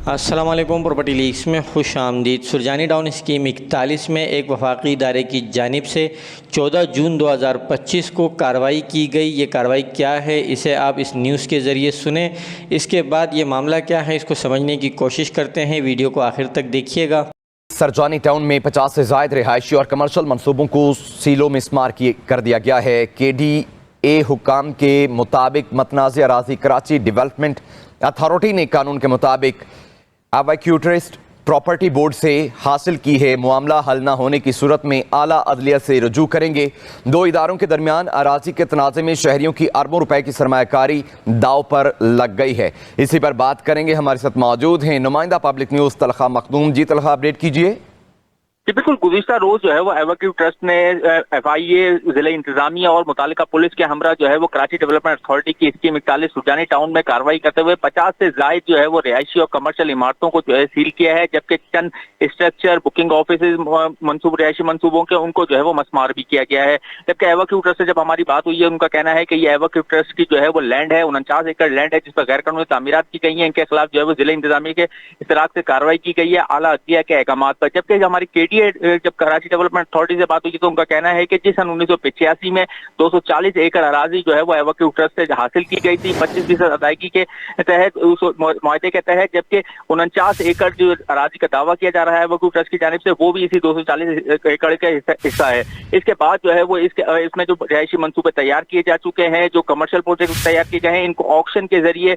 अस्सलाम वालेकुम। Property leaks में खुश आमदीद। सुरजानी टाउन स्कीम 41 में एक वफाकी इदारे की जानिब से 14 जून 2025 को कार्रवाई की गई। ये कार्रवाई क्या है, इसे आप इस न्यूज़ के ज़रिए सुने। इसके बाद ये मामला क्या है, इसको समझने की कोशिश करते हैं। वीडियो को आखिर तक देखिएगा। सुरजानी टाउन में 50 से ज़ायद रिहायशी और कमर्शल मनसूबों को सीलो मिसमार कर दिया गया है। KDA हुकाम के मुताबिक मतनाज़ अराज़ी कराची डेवलपमेंट अथॉरिटी ने कानून के मुताबिक एवैक्यूटरिस्ट प्रॉपर्टी बोर्ड से हासिल की है। मामला हल न होने की सूरत में आला अदलिया से रजू करेंगे। दो इदारों के दरमियान अराजी के तनाज़े में शहरियों की अरबों रुपए की सरमायाकारी दाव पर लग गई है। इसी पर बात करेंगे। हमारे साथ मौजूद हैं नुमाइंदा पब्लिक न्यूज़ तलखा मखदूम। जी तलखा, अपडेट कीजिए। जी बिल्कुल, गुज़िश्ता रोज जो है वो एवैक्यू ट्रस्ट ने FIA, जिला इंतजामिया और मुतालिका पुलिस के हमरा जो है वो कराची डेवलपमेंट अथॉरिटी की स्कीम 41 सुरजानी टाउन में कार्रवाई करते हुए 50 से जायद जो है वो रिहायशी और कमर्शियल इमारतों को जो है सील किया है, जबकि चंद स्ट्रक्चर, बुकिंग ऑफिस, मंसूब रिहायशी मंसूबों के उनको जो है वो मसमार भी किया गया है। जबकि एवैक्यू ट्रस्ट से जब हमारी बात हुई है, उनका कहना है कि ये एवैक्यू ट्रस्ट की जो है वो लैंड है, 49 एकड़ लैंड है जिस पर गैर कानूनी तामीरात की गई है। इनके खिलाफ जो है वो जिला इंतजामिया के इस्तराक से कार्रवाई की गई है आला अदलिया के अहकाम पर। जबकि हमारी KDA जब कराची डेवलपमेंट अथॉरिटी से बात हुई तो उनका कहना है कि जिस सन 1985 में 240 एकड़ अराजी जो है वो एवैक्यू ट्रस्ट से हासिल की गई थी 25% अदायगी के तहत, उस मुआहदे के तहत, जबकि 49 एकड़ जो अराजी का दावा किया जा रहा है एवैक्यू ट्रस्ट की जानिब से वो भी इसी 240 एकड़ का हिस्सा है। इसके बाद जो है वो इसमें जो रिहायशी मंसूबे तैयार किए जा चुके हैं, जो कमर्शियल प्रोजेक्ट तैयार किए गए हैं, इनको ऑक्शन के जरिए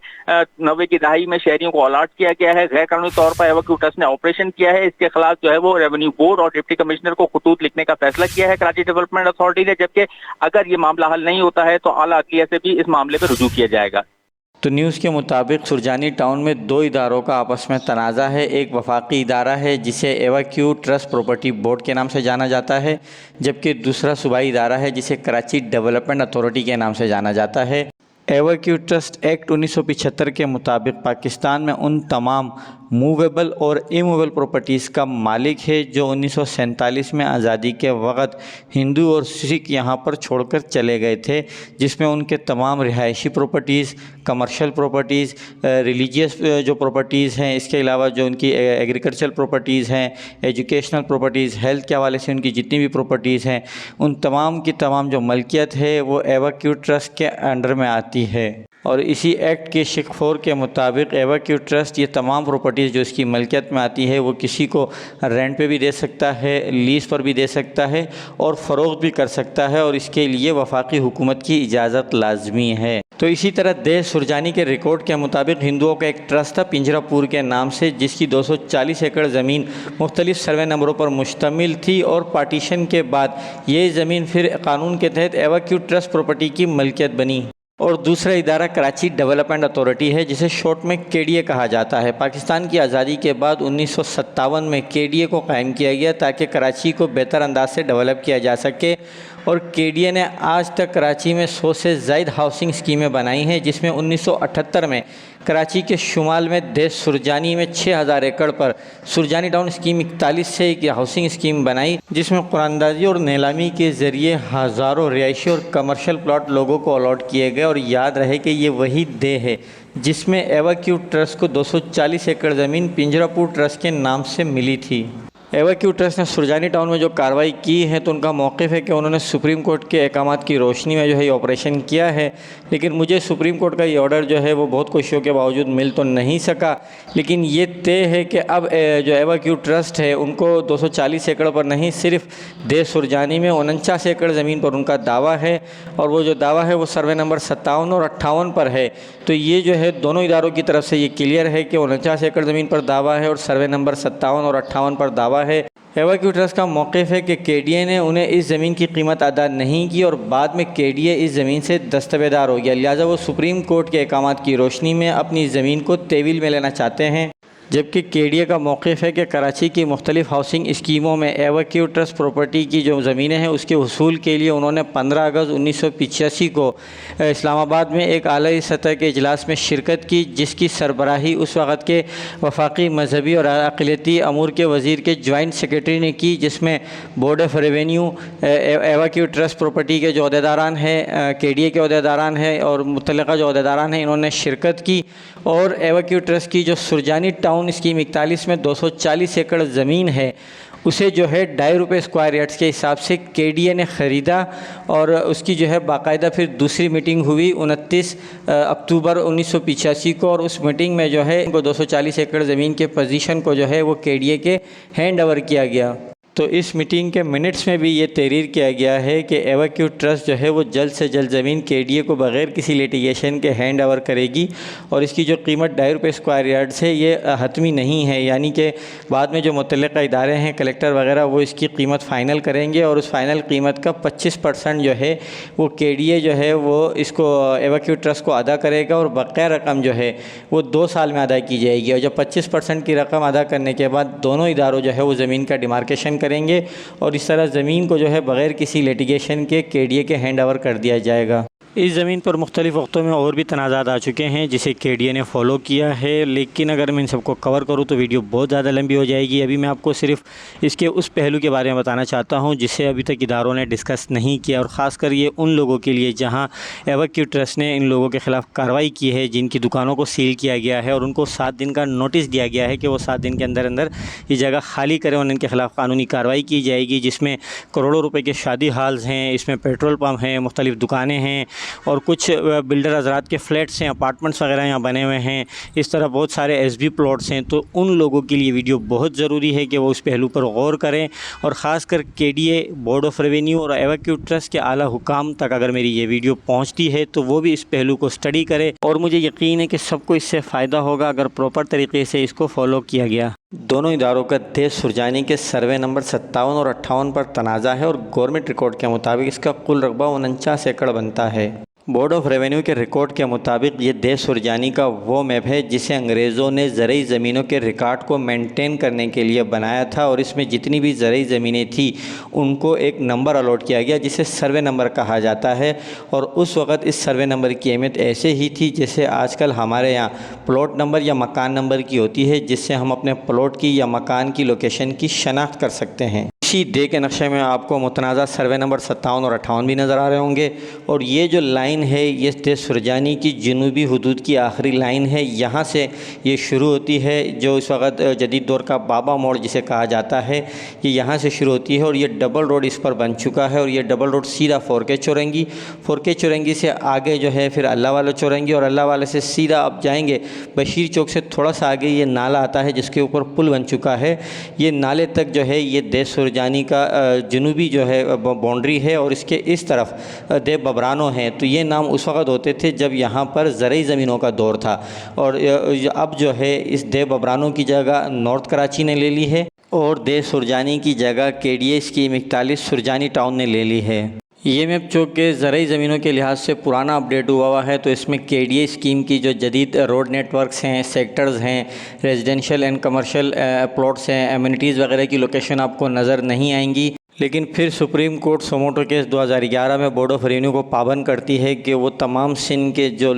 90 की दहाई में शहरियों को अलॉट किया गया है। गैर कानूनी तौर पर एवैक्यू ट्रस्ट ने ऑपरेशन किया है। इसके खिलाफ जो है वो रेवेन्यू बोर्ड और डिप्टी कमिश्नर को खतूत लिखने का फैसला किया है कराची डेवलपमेंट अथॉरिटी ने। जबकि अगर ये मामला हल नहीं होता है तो आला अदलिया से भी इस मामले पर रुजू किया जाएगा। तो न्यूज़ के मुताबिक सुरजानी टाउन में दो इदारों का आपस में तनाज़ा है। एक वफाकी इदारा है जिसे एवैक्यू ट्रस्ट प्रॉपर्टी बोर्ड के नाम से जाना जाता है, जबकि दूसरा सूबाई इदारा है जिसे कराची डेवलपमेंट अथॉरिटी के नाम से जाना जाता है। एवैक्यू ट्रस्ट एक्ट 1975 के मुताबिक पाकिस्तान में उन तमाम मूवेबल और इमूवेबल प्रॉपर्टीज़ का मालिक है जो 1947 में आज़ादी के वक़्त हिंदू और सिख यहाँ पर छोड़कर चले गए थे, जिसमें उनके तमाम रिहायशी प्रॉपर्टीज़, कमर्शियल प्रॉपर्टीज़, रिलीजियस जो प्रॉपर्टीज़ हैं, इसके अलावा जो उनकी एग्रीकल्चरल प्रॉपर्टीज़ हैं, एजुकेशनल प्रॉपर्टीज़, हेल्थ के हवाले से उनकी जितनी भी प्रॉपर्टीज़ हैं, उन तमाम की तमाम जो मलकियत है वो एवैक्यू ट्रस्ट के अंडर में आती है। और इसी एक्ट के शिक 4 के मुताबिक एवैक्यू ट्रस्ट ये तमाम प्रॉपर्टीज़ जो इसकी मलकियत में आती है वो किसी को रेंट पे भी दे सकता है, लीज़ पर भी दे सकता है और फ़रोख्त भी कर सकता है, और इसके लिए वफाकी हुकूमत की इजाज़त लाजमी है। तो इसी तरह देश सुरजानी के रिकॉर्ड के मुताबिक हिंदुओं का एक ट्रस्ट था पिंजरापुर के नाम से, जिसकी 240 एकड़ ज़मीन मुख्तलिफ़ सर्वे नंबरों पर मुश्तमिल थी, और पार्टीशन के बाद ये ज़मीन फिर कानून के तहत एवैक्यू ट्रस्ट प्रॉपर्टी की मलकियत बनी। और दूसरा इदारा कराची डेवलपमेंट अथॉरिटी है जिसे शॉर्ट में KDA कहा जाता है। पाकिस्तान की आज़ादी के बाद 1957 में KDA को कायम किया गया ताकि कराची को बेहतर अंदाज से डेवलप किया जा सके, और KDA ने आज तक कराची में 100 से ज़ायद हाउसिंग स्कीमें बनाई हैं, जिसमें 1978 में कराची के शुमाल में देश सुरजानी में 6000 एकड़ पर सुरजानी टाउन स्कीम 41 से एक हाउसिंग स्कीम बनाई, जिसमें कुरानंदाजी और नीलामी के ज़रिए हज़ारों रिहायशी और कमर्शियल प्लॉट लोगों को अलॉट किए गए। और याद रहे कि ये वही देह है जिसमें एवैक्यू ट्रस्ट को 240 एकड़ ज़मीन पिंजरापुर ट्रस्ट के नाम से मिली थी। एवैक्यू ट्रस्ट ने सुरजानी टाउन में जो कार्रवाई की है तो उनका मौक़िफ़ है कि उन्होंने सुप्रीम कोर्ट के अहकामात की रोशनी में जो है ये ऑपरेशन किया है। लेकिन मुझे सुप्रीम कोर्ट का ये ऑर्डर जो है वो बहुत कोशिशों के बावजूद मिल तो नहीं सका, लेकिन ये तय है कि अब जो एवैक्यू ट्रस्ट है उनको 240 एकड़ पर नहीं, सिर्फ देश सुरजानी में 49 एकड़ ज़मीन पर उनका दावा है, और वो जो दावा है वो सर्वे नंबर 57 और 58 पर है। तो ये जो है दोनों इदारों की तरफ से ये क्लियर है कि 49 एकड़ ज़मीन पर दावा है और सर्वे नंबर 57 और 58 पर दावा है। एवैक्यू ट्रस्ट का मौक़िफ़ है कि KDA ने उन्हें इस ज़मीन की कीमत अदा नहीं की और बाद में KDA इस ज़मीन से दस्तबेदार हो गया, लिहाजा वो सुप्रीम कोर्ट के अहकामात की रोशनी में अपनी ज़मीन को तहवील में लेना चाहते हैं। जबकि KDA का मौक़िफ़ है कि कराची की मुख्तलिफ़ हाउसिंग स्कीमों में एवैक्यू ट्रस्ट प्रॉपर्टी की जो ज़मीनें हैं उसके वसूल के लिए उन्होंने 15 अगस्त 1985 को इस्लामाबाद में एक आला सतह के इजलास में शिरकत की, जिसकी सरबराही उस वक़्त के वफाकी मजहबी और अक़लियती अमूर के वज़ीर के जॉइंट सेक्रेटरी ने की, जिसमें board of revenue, evacuee trust property के जो अहदेदारान हैं, KDA के अहदेदारान हैं और मुतल्लिक़ा जो अहदेदारान हैं, इन्होंने शिरकत की। और एवैक्यू ट्रस्ट की जो सुरजानी टाउन टाउन स्कीम 41 में 240 एकड़ ज़मीन है, उसे जो है ₹2.5 स्क्वायर यार्ड्स के हिसाब से केडीए ने ख़रीदा और उसकी जो है बाकायदा फिर दूसरी मीटिंग हुई 29 अक्टूबर 1985 को, और उस मीटिंग में जो है उनको 240 एकड़ ज़मीन के पोजीशन को जो है वो केडीए के हैंड ओवर किया गया। तो इस मीटिंग के मिनट्स में भी ये तहरीर किया गया है कि एवाक्यू ट्रस्ट जो है वो जल्द से जल्द ज़मीन केडीए को बग़ैर किसी लिटिगेशन के हैंड ओवर करेगी, और इसकी जो कीमत ₹2.5 स्क्वायर यार्ड्स है ये हतमी नहीं है, यानी कि बाद में जो मुतल्लिक़ा इदारे हैं कलेक्टर वगैरह वो इसकी कीमत फ़ाइनल करेंगे और उस फ़ाइनल कीमत का 25% जो है वो केडीए जो है वो इसको एवाक्यू ट्रस्ट को अदा करेगा, और बक़िया रकम जो है वो 2 साल में अदा की जाएगी। और जब 25% की रकम अदा करने के बाद दोनों इदारों जो है वो ज़मीन का डिमार्केशन करेंगे और इस तरह ज़मीन को जो है बग़ैर किसी लिटिगेशन के केडीए के हैंड ओवर कर दिया जाएगा। इस ज़मीन पर मुख्तलिफ़ वक्तों में और भी तनाज़ात आ चुके हैं जिसे केडीए ने फॉलो किया है, लेकिन अगर मैं इन सबको कवर करूँ तो वीडियो बहुत ज़्यादा लंबी हो जाएगी। अभी मैं आपको सिर्फ इसके उस पहलू के बारे में बताना चाहता हूँ जिसे अभी तक इदारों ने डिस्कस नहीं किया, और ख़ासकर ये उन लोगों के लिए जहाँ एवाक्यू ट्रस्ट ने इन लोगों के ख़िलाफ़ कार्रवाई की है जिनकी दुकानों को सील किया गया है और उनको 7 दिन का नोटिस दिया गया है कि वो 7 दिन के अंदर अंदर ये जगह खाली करें और इनके ख़िलाफ़ कानूनी कार्रवाई की जाएगी, जिसमें करोड़ों रुपये के शादी हाल्स हैं, इसमें पेट्रोल पम्प हैं, मुख्तलिफ़ दुकानें हैं और कुछ बिल्डर हज़रात के फ्लैट्स हैं, अपार्टमेंट्स वगैरह यहाँ बने हुए हैं, इस तरह बहुत सारे एसबी प्लॉट्स हैं। तो उन लोगों के लिए वीडियो बहुत ज़रूरी है कि वो उस पहलू पर गौर करें, और ख़ासकर केडीए, बोर्ड ऑफ रेवेन्यू और एवाक्यू ट्रस्ट के आला हुकाम तक अगर मेरी ये वीडियो पहुँचती है तो वो भी इस पहलू को स्टडी करें, और मुझे यकीन है कि सबको इससे फ़ायदा होगा अगर प्रॉपर तरीके से इसको फॉलो किया गया। दोनों इदारों का देश सुरजानी के सर्वे नंबर 57 और 58 पर तनाज़ा है, और गवर्नमेंट रिकॉर्ड के मुताबिक इसका कुल रकबा 49 एकड़ बनता है। बोर्ड ऑफ रेवेन्यू के रिकॉर्ड के मुताबिक ये देश सुरजानी का वो मैप है जिसे अंग्रेज़ों ने ज़रई ज़मीनों के रिकॉर्ड को मेंटेन करने के लिए बनाया था, और इसमें जितनी भी ज़रई ज़मीनें थी उनको एक नंबर अलॉट किया गया जिसे सर्वे नंबर कहा जाता है। और उस वक़्त इस सर्वे नंबर की अहमियत ऐसे ही थी जैसे आजकल हमारे यहाँ प्लॉट नंबर या मकान नंबर की होती है, जिससे हम अपने प्लॉट की या मकान की लोकेशन की शनाख्त कर सकते हैं। इसी डे के नक्शे में आपको मुतनाज़ा सर्वे नंबर 57 और 58 भी नज़र आ रहे होंगे, और ये जो लाइन है ये देश सुरजानी की जनूबी हुदूद की आखिरी लाइन है। यहाँ से ये शुरू होती है, जो इस वक्त जदीद दौर का बाबा मोड़ जिसे कहा जाता है, ये यहाँ से शुरू होती है, और ये डबल रोड इस पर बन चुका है, और ये डबल रोड सीधा 4K चौरंगी से आगे जो है फिर अल्लाह वाला चौरंगी, और अल्लाह वाले से सीधा आप जाएंगे बशीर चौक से थोड़ा सा आगे ये नाला आता है जिसके ऊपर पुल बन चुका है। ये नाले तक जो है ये देश सुरजानी का जनूबी जो है बाउंड्री है, और इसके इस तरफ देव बबरानो हैं। तो ये नाम उस वक़्त होते थे जब यहाँ पर ज़रई ज़मीनों का दौर था, और अब जो है इस देव बबरानो की जगह नॉर्थ कराची ने ले ली है, और देश सुरजानी की जगह केडीए स्कीम 41 सुरजानी टाउन ने ले ली है। ये मैप जो कि ज़रई ज़मीनों के लिहाज से पुराना अपडेट हुआ है, तो इसमें केडीए स्कीम की जो जदीद रोड नेटवर्क्स हैं, सेक्टर्स हैं, रेजिडेंशियल एंड कमर्शियल प्लॉट्स हैं, एमिनिटीज़ वगैरह की लोकेशन आपको नज़र नहीं आएंगी। लेकिन फिर सुप्रीम कोर्ट सोमोटो केस 2011 में बोर्ड ऑफ रेवेन्यू को पाबंद करती है कि वो तमाम सिंध के जो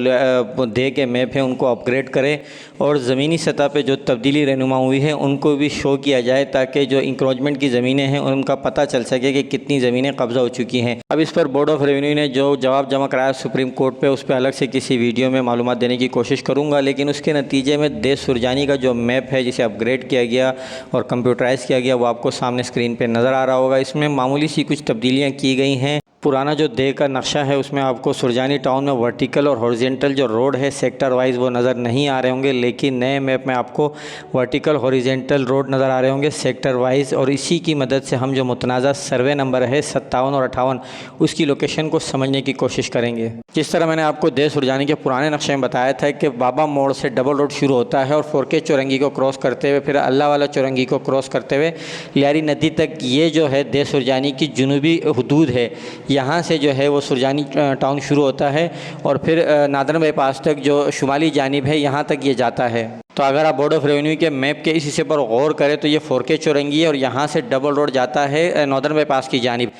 दे के मैप हैं उनको अपग्रेड करें, और ज़मीनी सतह पे जो तब्दीली रहनुमा हुई है उनको भी शो किया जाए, ताकि जो इंक्रोचमेंट की ज़मीनें हैं उनका पता चल सके कि कितनी ज़मीनें कब्ज़ा हो चुकी हैं। अब इस पर बोर्ड ऑफ रेवेन्यू ने जो जवाब जमा कराया सुप्रीम कोर्ट पे, उस पर अलग से किसी वीडियो में मालूमात देने की कोशिश करूँगा, लेकिन उसके नतीजे में देश सुरजानी का जो मैप है जिसे अपग्रेड किया गया और कंप्यूटराइज़ किया गया वो आपको सामने स्क्रीन पर नज़र आ रहा होगा। इसमें मामूली सी कुछ तब्दीलियाँ की गई हैं। पुराना जो दे का नक्शा है उसमें आपको सुरजानी टाउन में वर्टिकल और हॉरिजेंटल जो रोड है सेक्टर वाइज वो नज़र नहीं आ रहे होंगे, लेकिन नए मैप में आपको वर्टिकल हॉरिजेंटल रोड नज़र आ रहे होंगे सेक्टर वाइज, और इसी की मदद से हम जो मुतनाज़ा सर्वे नंबर है 57 और 58 उसकी लोकेशन को समझने की कोशिश करेंगे। जिस तरह मैंने आपको देश सुरजानी के पुराने नक्शे में बताया था कि बाबा मोड़ से डबल रोड शुरू होता है, और 4K चौरंगी को क्रॉस करते हुए फिर अल्लाह वाला चौरंगी को क्रॉस करते हुए लियारी नदी तक ये जो है देश सुरजानी की जनूबी हुदूद है। यहाँ से जो है वो सुरजानी टाउन शुरू होता है, और फिर नादरन बाईपास तक जो शुमाली जानिब है यहाँ तक ये जाता है। तो अगर आप बोर्ड ऑफ रेवेन्यू के मैप के इस हिस्से पर गौर करें तो ये 4K चौरंगी है, और यहाँ से डबल रोड जाता है नॉर्दर्न बाईपास की जानिब।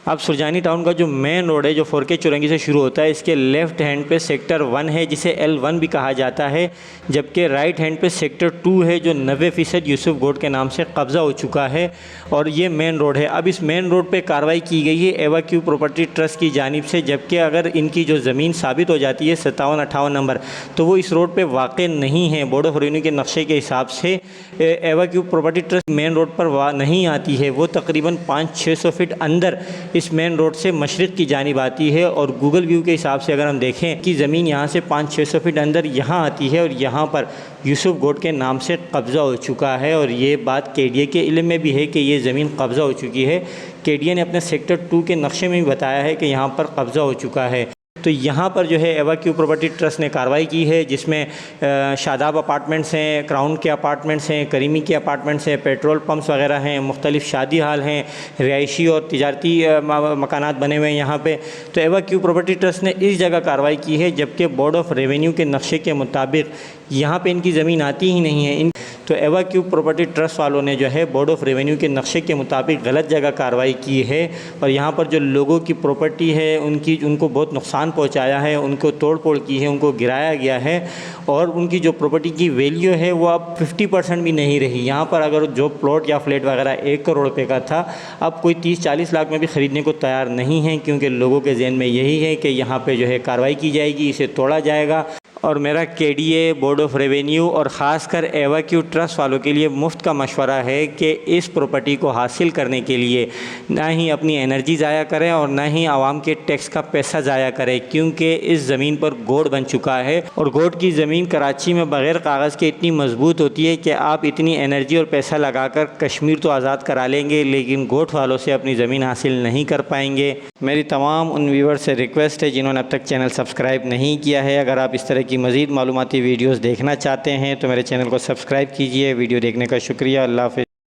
अब सुरजानी टाउन का जो मेन रोड है जो 4K चौरंगी से शुरू होता है, इसके लेफ़्ट हैंड पे सेक्टर 1 है जिसे L1 भी कहा जाता है, जबकि राइट हैंड पे सेक्टर 2 है जो 90% यूसुफ गोड के नाम से कब्ज़ा हो चुका है और ये मेन रोड है। अब इस मेन रोड पे कार्रवाई की गई है एवाक्यू प्रॉपर्टी ट्रस्ट की जानिब से, जबकि अगर इनकी जो ज़मीन साबित हो जाती है 57-58 नंबर, तो वो इस रोड पर वाक़ नहीं है। बोर्ड ऑफ रेवेन्यू के नक्शे के हिसाब से एवाक्यू प्रॉपर्टी ट्रस्ट मेन रोड पर नहीं आती है, वो तकरीबन 500-600 फीट अंदर इस मेन रोड से मशरिक़ की जानिब आती है। और गूगल व्यू के हिसाब से अगर हम देखें कि ज़मीन यहाँ से 500-600 फीट अंदर यहाँ आती है और यहाँ पर यूसुफ गोड के नाम से कब्ज़ा हो चुका है। और ये बात KDA के इल्म में भी है कि ये ज़मीन कब्ज़ा हो चुकी है। KDA ने अपने सेक्टर 2 के नक्शे में भी बताया है कि यहाँ पर कब्ज़ा हो चुका है। तो यहाँ पर जो है एवाक्यू प्रॉपर्टी ट्रस्ट ने कार्रवाई की है, जिसमें शादाब अपार्टमेंट्स हैं, क्राउन के अपार्टमेंट्स हैं, करीमी के अपार्टमेंट्स हैं, पेट्रोल पंप्स वगैरह हैं, मुख्तलिफ शादी हाल हैं, रिहायशी और तिजारती मकानात बने हुए हैं यहाँ पे। तो एवाक्यू प्रॉपर्टी ट्रस्ट ने इस जगह कार्रवाई की है, जबकि बोर्ड ऑफ रेवेन्यू के नक्शे के मुताबिक यहाँ पे इनकी ज़मीन आती ही नहीं है। तो एवाक्यू प्रॉपर्टी ट्रस्ट वालों ने जो है बोर्ड ऑफ रेवेन्यू के नक्शे के मुताबिक गलत जगह कार्रवाई की है और यहाँ पर जो लोगों की प्रॉपर्टी है उनको बहुत नुकसान पहुँचाया है, उनको तोड़ फोड़ की है, उनको गिराया गया है और उनकी जो प्रॉपर्टी की वैल्यू है वो अब 50% भी नहीं रही। यहाँ पर अगर जो प्लॉट या फ्लैट वगैरह 1 करोड़ रुपये का था, अब कोई 30-40 लाख में भी ख़रीदने को तैयार नहीं है, क्योंकि लोगों के जहन में यही है कि यहाँ पे जो है कार्रवाई की जाएगी, इसे तोड़ा जाएगा। और मेरा KDA, बोर्ड ऑफ रेवेन्यू और ख़ासकर एवाक्यू ट्रस्ट वालों के लिए मुफ्त का मशवरा है कि इस प्रॉपर्टी को हासिल करने के लिए ना ही अपनी एनर्जी ज़ाया करें और ना ही आवाम के टैक्स का पैसा ज़ाया करें, क्योंकि इस ज़मीन पर गोड बन चुका है। और गोड की ज़मीन कराची में बग़ैर कागज़ के इतनी मजबूत होती है कि आप इतनी एनर्जी और पैसा लगाकर कश्मीर तो आज़ाद करा लेंगे, लेकिन गोड वालों से अपनी ज़मीन हासिल नहीं कर पाएंगे। मेरी तमाम उन व्यूअर्स से रिक्वेस्ट है जिन्होंने अब तक चैनल सब्सक्राइब नहीं किया है, अगर आप इस तरह की मज़ीद मालूमाती वीडियोज़ देखना चाहते हैं तो मेरे चैनल को सब्सक्राइब कीजिए। वीडियो देखने का शुक्रिया। अल्लाह हाफ़िज़।